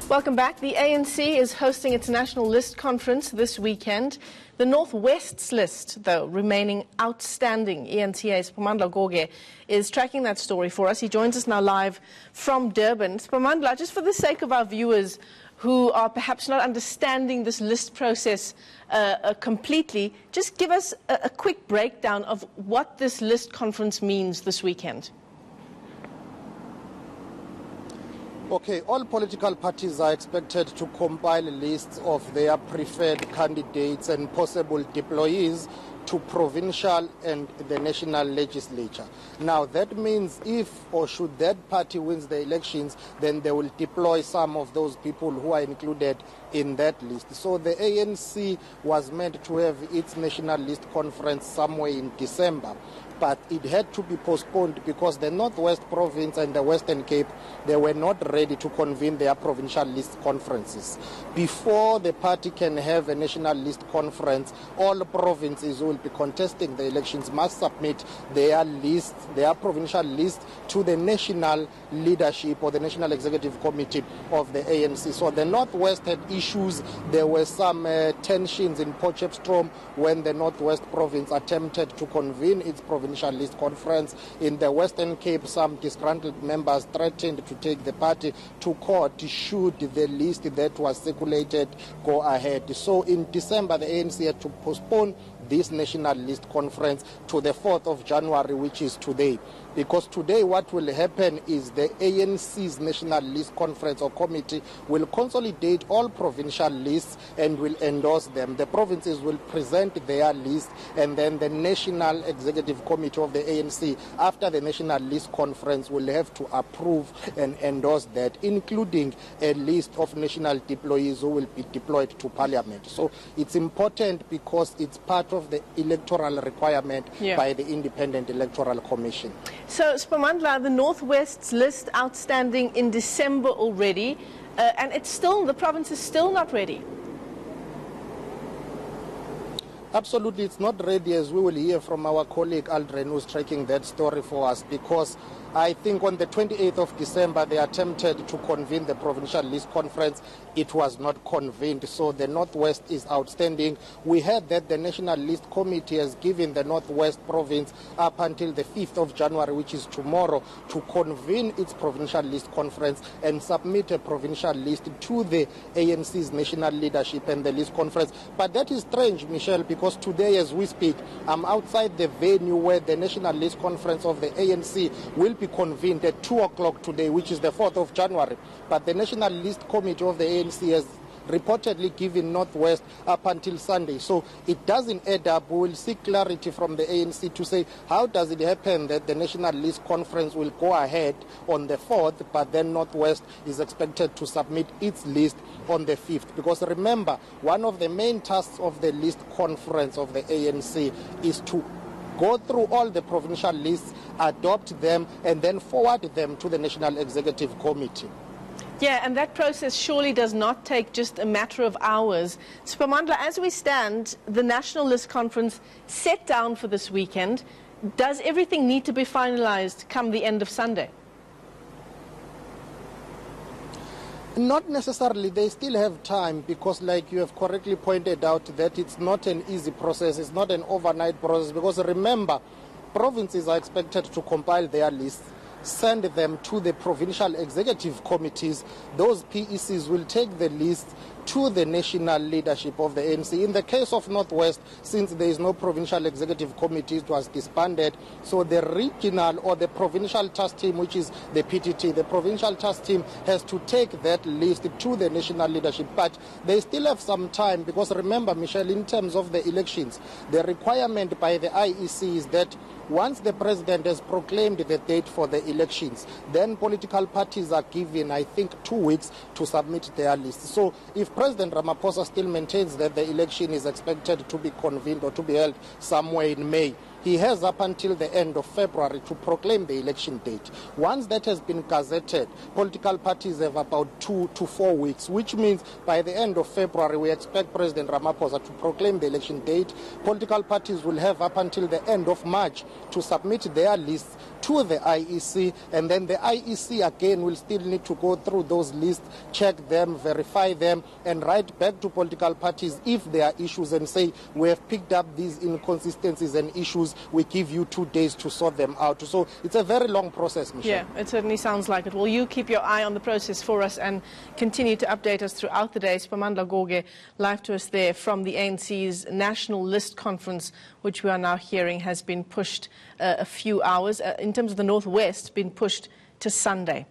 Welcome back. The ANC is hosting its national list conference this weekend. The Northwest's list, though, remaining outstanding. eNCA's Siphamandla Goge is tracking that story for us. He joins us now live from Durban. Siphamandla, just for the sake of our viewers who are perhaps not understanding this list process completely, just give us a quick breakdown of what this list conference means this weekend. Okay, all political parties are expected to compile lists of their preferred candidates and possible deployees to provincial and the national legislature. Now, that means if or should that party wins the elections, then they will deploy some of those people who are included in that list. So the ANC was meant to have its national list conference somewhere in December, but it had to be postponed because the Northwest Province and the Western Cape, they were not ready to convene their provincial list conferences. Before the party can have a national list conference, all provinces will be contesting the elections must submit their list, their provincial list, to the national leadership or the National Executive Committee of the ANC. So the Northwest had issues. There were some tensions in Potchefstroom when the Northwest Province attempted to convene its provincial list conference. In the Western Cape, some disgruntled members threatened to take the party to court should the list that was circulated go ahead. So in December, the ANC had to postpone this national list conference to the 4th of January, which is today. Because today what will happen is the ANC's national list conference or committee will consolidate all provincial lists and will endorse them. The provinces will present their list, and then the National Executive Committee of the ANC, after the national list conference, will have to approve and endorse that, including a list of national deployees who will be deployed to parliament. So it's important because it's part of the electoral requirement by the Independent Electoral Commission. So, Siphamandla, the Northwest's list outstanding in December already, and it's still, the province is still not ready. Absolutely, it's not ready, as we will hear from our colleague Aldrin, who's tracking that story for us, because I think on the 28th of December, they attempted to convene the provincial list conference. It was not convened, so the Northwest is outstanding. We heard that the National List Committee has given the Northwest Province up until the 5th of January, which is tomorrow, to convene its provincial list conference and submit a provincial list to the ANC's national leadership and the list conference. But that is strange, Michelle, because today as we speak, I'm outside the venue where the national list conference of the ANC will be convened at 2 o'clock today, which is the 4th of January. But the National List Committee of the ANC has reportedly given Northwest up until Sunday. So it doesn't add up. We will seek clarity from the ANC to say, how does it happen that the National List Conference will go ahead on the 4th, but then Northwest is expected to submit its list on the 5th? Because remember, one of the main tasks of the list conference of the ANC is to go through all the provincial lists, adopt them, and then forward them to the National Executive Committee. Yeah, and that process surely does not take just a matter of hours. Siphamandla, as we stand, the National List Conference set down for this weekend. Does everything need to be finalized come the end of Sunday? Not necessarily. They still have time because, like you have correctly pointed out, that it's not an easy process. It's not an overnight process because, remember, provinces are expected to compile their lists, send them to the provincial executive committees. Those PECs will take the list to the national leadership of the ANC. In the case of Northwest, since there is no provincial executive committee, it was disbanded. So the regional or the provincial task team, which is the PTT, the provincial task team has to take that list to the national leadership. But they still have some time because remember, Michelle, in terms of the elections, the requirement by the IEC is that once the president has proclaimed the date for the elections, then political parties are given, I think, 2 weeks to submit their list. So if President Ramaphosa still maintains that the election is expected to be convened or to be held somewhere in May, he has up until the end of February to proclaim the election date. Once that has been gazetted, political parties have about 2 to 4 weeks, which means by the end of February, we expect President Ramaphosa to proclaim the election date. Political parties will have up until the end of March to submit their lists to the IEC, and then the IEC again will still need to go through those lists, check them, verify them, and write back to political parties if there are issues and say, we have picked up these inconsistencies and issues, we give you 2 days to sort them out. So it's a very long process, Michelle. Yeah, it certainly sounds like it. Well, you keep your eye on the process for us and continue to update us throughout the day. Siphamandla Goge, live to us there from the ANC's National List Conference, which we are now hearing has been pushed a few hours. In terms of the Northwest, been pushed to Sunday.